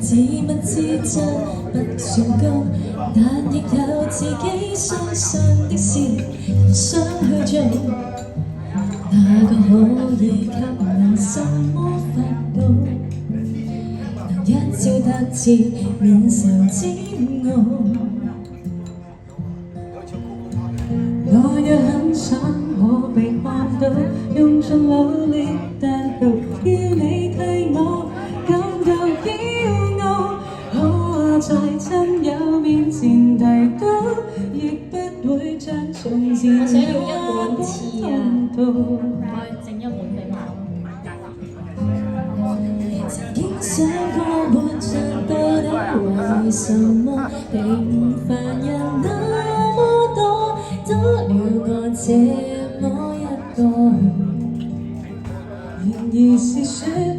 自問自真不算高，但亦有自己相信的事，想去做。哪個可以給我什麼法寶，能一朝得志免受煎熬？我也很想可被看到，用盡努力，但求要你替我感到驕傲。好話在親友面前提到，亦不會像從前我想要一碗翅啊！再整一碗俾我。曾經想過活着到底為什麼？平凡人那麼多，多了我這麼一個，然而是說。